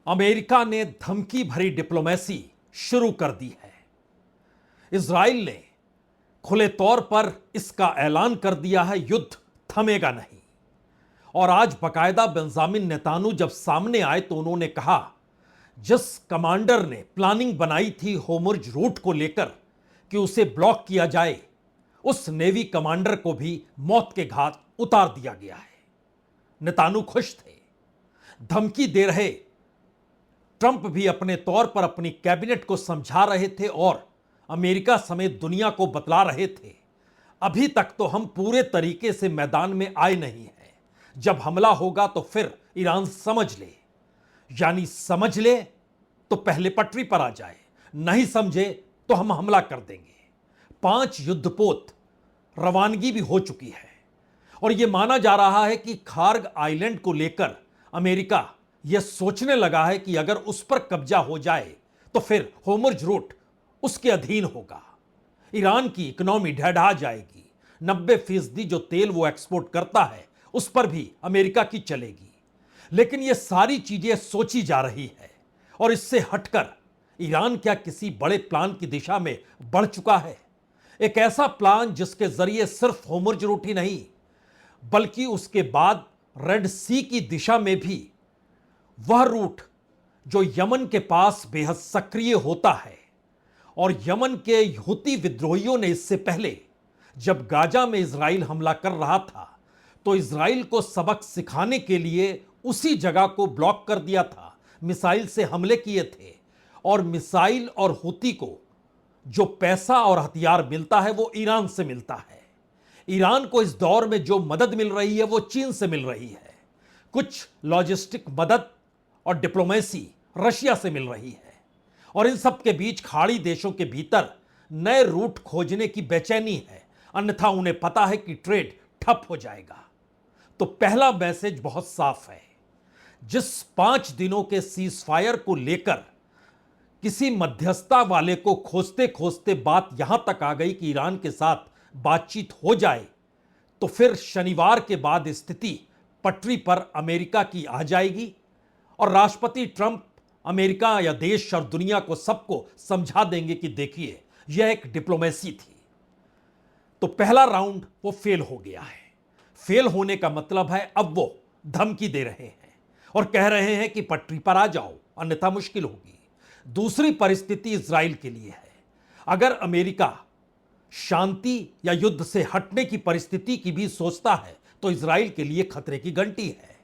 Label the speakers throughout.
Speaker 1: America ने धमकी भरी डिप्लोमेसी शुरू कर दी है। इजराइल ने खुले तौर पर इसका ऐलान कर दिया है, युद्ध थमेगा नहीं। और आज बकायदा बेंजामिन नेतान्याहू जब सामने आए तो उन्होंने कहा, जिस कमांडर ने प्लानिंग बनाई थी होर्मुज रूट को लेकर कि उसे ब्लॉक किया जाए, उस नेवी कमांडर को भी मौत के घाट उतार दिया गया है। नेतान्याहू खुश थे। धमकी दे रहे ट्रंप भी अपने तौर पर अपनी कैबिनेट को समझा रहे थे और अमेरिका समेत दुनिया को बतला रहे थे, अभी तक तो हम पूरे तरीके से मैदान में आए नहीं हैं। जब हमला होगा तो फिर ईरान समझ ले, यानी समझ ले तो पहले पटरी पर आ जाए, नहीं समझे तो हम हमला कर देंगे। 5 युद्धपोत रवानगी भी हो चुकी है और यह माना जा रहा है कि खार्ग आइलैंड को लेकर अमेरिका यह सोचने लगा है कि अगर उस पर कब्जा हो जाए तो फिर होर्मुज रूट उसके अधीन होगा। ईरान की इकोनॉमी ढह जाएगी। 90% जो तेल वो एक्सपोर्ट करता है उस पर भी अमेरिका की चलेगी। लेकिन यह सारी चीजें सोची जा रही है और इससे हटकर ईरान क्या किसी बड़े प्लान की दिशा में बढ़ चुका है? एक ऐसा प्लान जिसके जरिए सिर्फ होर्मुज रूट ही नहीं बल्कि उसके बाद रेड सी की दिशा में भी वह रूट जो यमन के पास बेहद सक्रिय होता है। और यमन के हुती विद्रोहियों ने इससे पहले जब गाजा में इजराइल हमला कर रहा था तो इजराइल को सबक सिखाने के लिए उसी जगह को ब्लॉक कर दिया था, मिसाइल से हमले किए थे। और मिसाइल और हुती को जो पैसा और हथियार मिलता है वो ईरान से मिलता है। ईरान को इस दौर में जो मदद मिल रही है वो चीन से मिल रही है। कुछ लॉजिस्टिक मदद और डिप्लोमेसी रशिया से मिल रही है। और इन सब के बीच खाड़ी देशों के भीतर नए रूट खोजने की बेचैनी है, अन्यथा उन्हें पता है कि ट्रेड ठप हो जाएगा। तो पहला मैसेज बहुत साफ है। जिस 5 दिनों के सीज फायर को लेकर किसी मध्यस्थता वाले को खोजते खोजते बात यहां तक आ गई कि ईरान के साथ बातचीत हो जाए, तो फिर शनिवार के बाद स्थिति पटरी पर अमेरिका की आ जाएगी और राष्ट्रपति ट्रंप अमेरिका या देश और दुनिया को सबको समझा देंगे कि देखिए यह एक डिप्लोमेसी थी। तो पहला राउंड वो फेल हो गया है। फेल होने का मतलब है अब वो धमकी दे रहे हैं और कह रहे हैं कि पटरी पर आ जाओ, अन्यथा मुश्किल होगी। दूसरी परिस्थिति इजराइल के लिए है। अगर अमेरिका शांति या युद्ध से हटने की परिस्थिति की भी सोचता है तो इजराइल के लिए खतरे की घंटी है।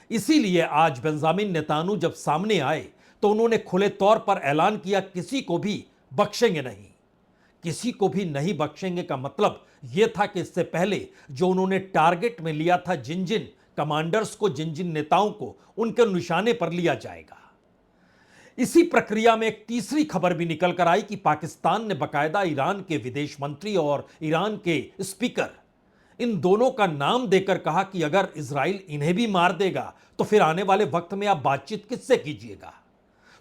Speaker 1: इसीलिए आज बेंजामिन नेतान्याहू जब सामने आए तो उन्होंने खुले तौर पर ऐलान किया, किसी को भी बख्शेंगे नहीं। किसी को भी नहीं बख्शेंगे का मतलब यह था कि इससे पहले जो उन्होंने टारगेट में लिया था, जिन जिन कमांडर्स को, जिन जिन नेताओं को, उनके निशाने पर लिया जाएगा। इसी प्रक्रिया में एक तीसरी खबर भी निकल कर आई कि पाकिस्तान ने बकायदा ईरान के विदेश मंत्री और ईरान के स्पीकर, इन दोनों का नाम देकर कहा कि अगर इजराइल इन्हें भी मार देगा तो फिर आने वाले वक्त में आप बातचीत किससे कीजिएगा।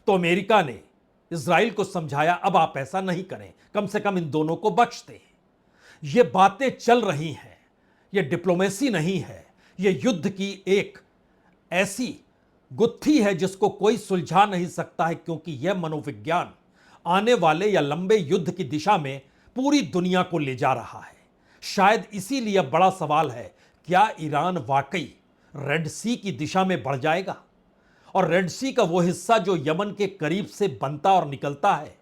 Speaker 1: तो अमेरिका ने इजराइल को समझाया, अब आप ऐसा नहीं करें, कम से कम इन दोनों को बख्श दें। ये बातें चल रही हैं, ये डिप्लोमेसी नहीं है, ये युद्ध की एक ऐसी गुत्थी है जिसको कोई सुलझा नहीं सकता है, क्योंकि यह मनोविज्ञान आने वाले या लंबे युद्ध की दिशा में पूरी दुनिया को ले जा रहा है। शायद इसीलिए बड़ा सवाल है, क्या ईरान वाकई रेड सी की दिशा में बढ़ जाएगा? और रेड सी का वो हिस्सा जो यमन के करीब से बनता और निकलता है।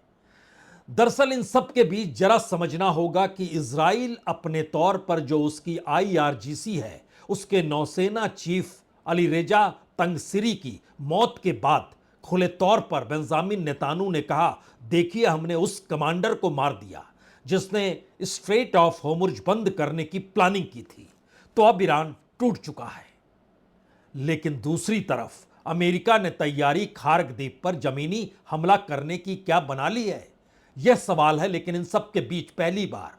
Speaker 1: दरअसल इन सब के बीच जरा समझना होगा कि इजराइल अपने तौर पर जो उसकी IRGC है, उसके नौसेना चीफ अली रेजा तंगसिरी की मौत के बाद खुले तौर पर बेंजामिन नेतान्याहू ने कहा, देखिए हमने उस कमांडर को मार दिया जिसने स्ट्रेट ऑफ होर्मुज बंद करने की प्लानिंग की थी। तो अब ईरान टूट चुका है। लेकिन दूसरी तरफ अमेरिका ने तैयारी खार्ग द्वीप पर जमीनी हमला करने की क्या बना ली है, यह सवाल है। लेकिन इन सब के बीच पहली बार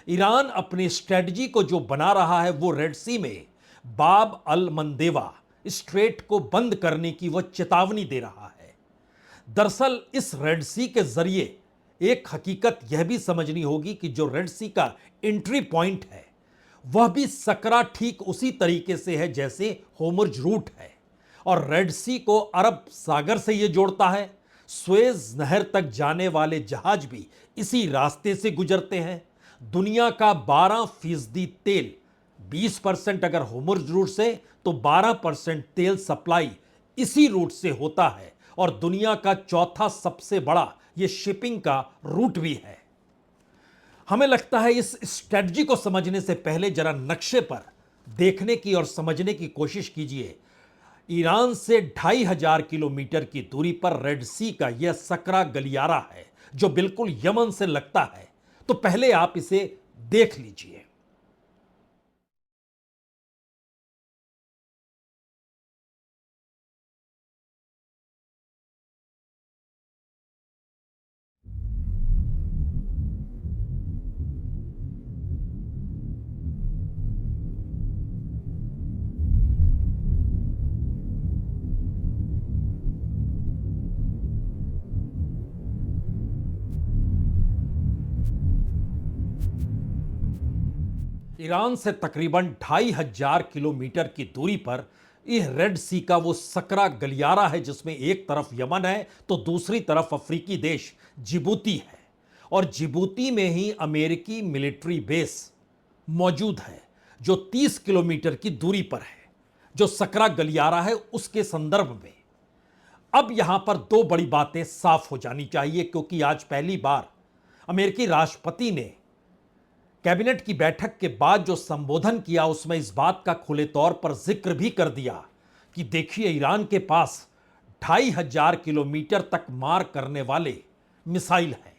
Speaker 1: ईरान अपनी स्ट्रेटजी को जो बना रहा है वो रेड सी में बाब अल मंदेवा स्ट्रेट को बंद करने की वह चेतावनी दे रहा है। दरअसल इस रेड सी के जरिए एक हकीकत यह भी समझनी होगी कि जो रेड सी का एंट्री पॉइंट है वह भी सकरा ठीक उसी तरीके से है जैसे होर्मुज रूट है। और रेड सी को अरब सागर से यह जोड़ता है। स्वेज नहर तक जाने वाले जहाज भी इसी रास्ते से गुजरते हैं। दुनिया का 12% तेल, 20% अगर होर्मुज रूट से तो 12% तेल सप्लाई इसी रूट से होता है और दुनिया का चौथा सबसे बड़ा यह शिपिंग का रूट भी है। हमें लगता है इस स्ट्रेटजी को समझने से पहले जरा नक्शे पर देखने की और समझने की कोशिश कीजिए। ईरान से 2500 किलोमीटर की दूरी पर रेड सी का यह सकरा गलियारा है जो बिल्कुल यमन से लगता है। तो पहले आप इसे देख लीजिए। ईरान से तकरीबन 2500 किलोमीटर की दूरी पर यह रेड सी का वो सकरा गलियारा है जिसमें एक तरफ यमन है तो दूसरी तरफ अफ्रीकी देश जिबूती है। और जिबूती में ही अमेरिकी मिलिट्री बेस मौजूद है जो 30 किलोमीटर की दूरी पर है, जो सकरा गलियारा है उसके संदर्भ में। अब यहां पर दो बड़ी बातें साफ हो जानी चाहिए क्योंकि आज पहली बार अमेरिकी राष्ट्रपति ने कैबिनेट की बैठक के बाद जो संबोधन किया उसमें इस बात का खुले तौर पर जिक्र भी कर दिया कि देखिए ईरान के पास 2500 किलोमीटर तक मार करने वाले मिसाइल हैं।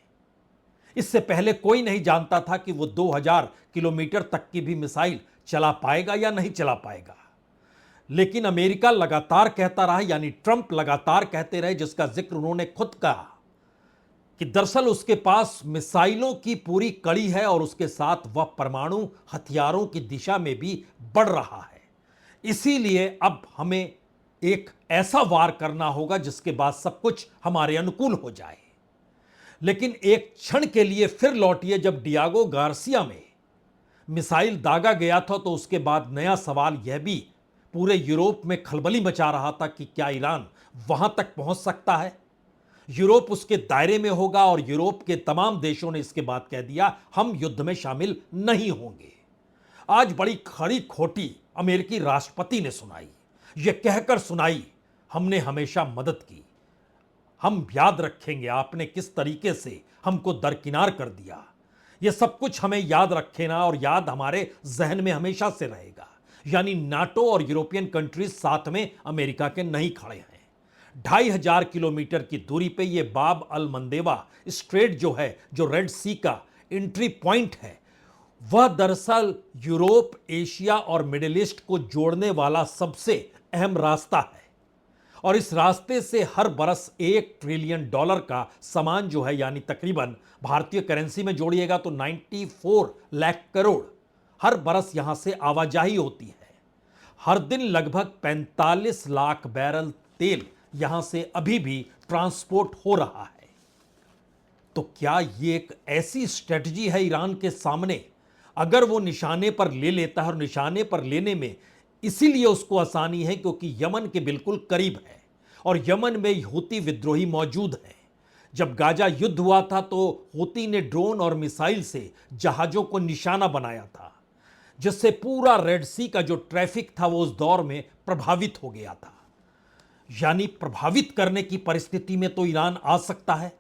Speaker 1: इससे पहले कोई नहीं जानता था कि वो 2000 किलोमीटर तक की भी मिसाइल चला पाएगा या नहीं चला पाएगा। लेकिन अमेरिका लगातार कहता रहा, यानी ट्रंप लगातार कहते रहे, जिसका जिक्र उन्होंने खुद कहा कि दरअसल उसके पास मिसाइलों की पूरी कड़ी है और उसके साथ वह परमाणु हथियारों की दिशा में भी बढ़ रहा है। इसीलिए अब हमें एक ऐसा वार करना होगा जिसके बाद सब कुछ हमारे अनुकूल हो जाए। लेकिन एक क्षण के लिए फिर लौटिए, जब डियागो गार्सिया में मिसाइल दागा गया था तो उसके बाद नया सवाल यह भी पूरे यूरोप में खलबली मचा रहा था कि क्या ईरान वहां तक पहुंच सकता है। यूरोप उसके दायरे में होगा और यूरोप के तमाम देशों ने इसके बाद कह दिया हम युद्ध में शामिल नहीं होंगे। आज बड़ी खड़ी खोटी अमेरिकी राष्ट्रपति ने सुनाई, यह कहकर सुनाई हमने हमेशा मदद की, हम याद रखेंगे आपने किस तरीके से हमको दरकिनार कर दिया। यह सब कुछ हमें याद रखेना और याद हमारे जहन में हमेशा से रहेगा। यानी नाटो और यूरोपियन कंट्रीज साथ में अमेरिका के नहीं खड़े हैं। 2500 किलोमीटर की दूरी पे ये बाब अल मंदेवा स्ट्रेट जो है, जो रेड सी का एंट्री पॉइंट है, वह दरअसल यूरोप, एशिया और मिडिल ईस्ट को जोड़ने वाला सबसे अहम रास्ता है। और इस रास्ते से हर बरस $1 ट्रिलियन का सामान जो है, यानी तकरीबन भारतीय करेंसी में जोड़िएगा तो 94 लाख करोड़ हर बरस यहां से आवाजाही होती है। हर दिन लगभग 45 लाख बैरल तेल यहां से अभी भी ट्रांसपोर्ट हो रहा है। तो क्या यह एक ऐसी स्ट्रेटजी है ईरान के सामने, अगर वो निशाने पर ले लेता है, और निशाने पर लेने में इसीलिए उसको आसानी है क्योंकि यमन के बिल्कुल करीब है और यमन में हूती विद्रोही मौजूद हैं। जब गाजा युद्ध हुआ था तो हूती ने ड्रोन और मिसाइल से जहाजों को निशाना बनाया था, जिससे पूरा रेड सी का जो ट्रैफिक था वो उस दौर में प्रभावित हो गया था। यानी प्रभावित करने की परिस्थिति में तो ईरान आ सकता है।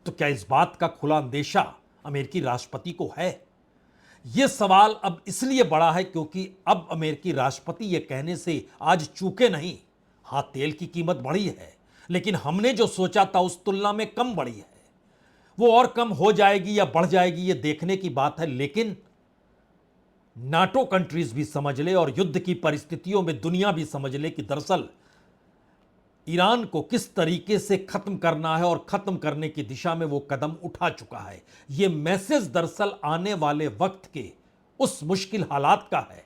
Speaker 1: तो क्या इस बात का खुला अंदेशा अमेरिकी राष्ट्रपति को है? यह सवाल अब इसलिए बड़ा है क्योंकि अब अमेरिकी राष्ट्रपति यह कहने से आज चूके नहीं। हां, तेल की कीमत बढ़ी है, लेकिन हमने जो सोचा था उस तुलना में कम बढ़ी है। वो और कम हो जाएगी या बढ़ जाएगी यह देखने की बात है। लेकिन नाटो कंट्रीज भी समझ ले और युद्ध की परिस्थितियों में दुनिया भी समझ ले कि दरअसल ईरान को किस तरीके से खत्म करना है और खत्म करने की दिशा में वो कदम उठा चुका है। ये मैसेज दरअसल आने वाले वक्त के उस मुश्किल हालात का है,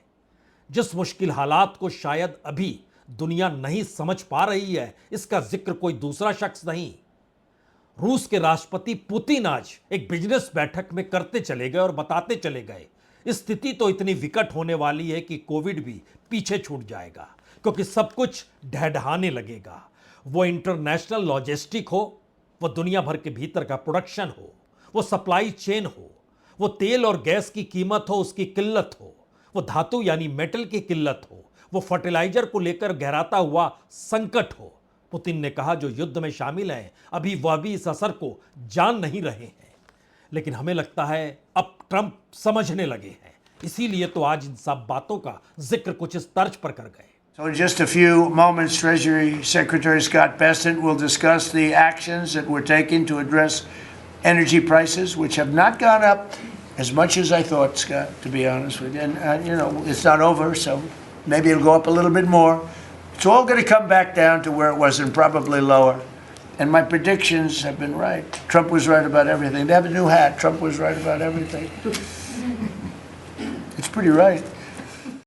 Speaker 1: जिस मुश्किल हालात को शायद अभी दुनिया नहीं समझ पा रही है। इसका जिक्र कोई दूसरा शख्स नहीं, रूस के राष्ट्रपति पुतिन आज एक बिजनेस बैठक में करते चले गए और बताते चले गए स्थिति तो इतनी विकट होने वाली है कि कोविड भी पीछे छूट जाएगा, क्योंकि सब कुछ ढहढहाने लगेगा। वो इंटरनेशनल लॉजिस्टिक हो, वो दुनिया भर के भीतर का प्रोडक्शन हो, वो सप्लाई चेन हो, वो तेल और गैस की कीमत हो, उसकी किल्लत हो, वो धातु यानी मेटल की किल्लत हो, वो फर्टिलाइजर को लेकर गहराता हुआ संकट हो। पुतिन ने कहा जो युद्ध में शामिल हैं अभी वह भी इस असर को जान नहीं रहे हैं, लेकिन हमें लगता है अब ट्रंप समझने लगे हैं। इसीलिए तो आज इन सब बातों का जिक्र कुछ इस तर्ज पर कर गए।
Speaker 2: So in just a few moments, Treasury Secretary Scott Bessent will discuss the actions that we're taking to address energy prices, which have not gone up as much as I thought, Scott, to be honest with you. And you know, it's not over, so maybe it'll go up a little bit more. It's all going to come back down to where it was and probably lower. And my predictions have been right. Trump was right about everything. They have a new hat. Trump was right about everything. It's pretty right.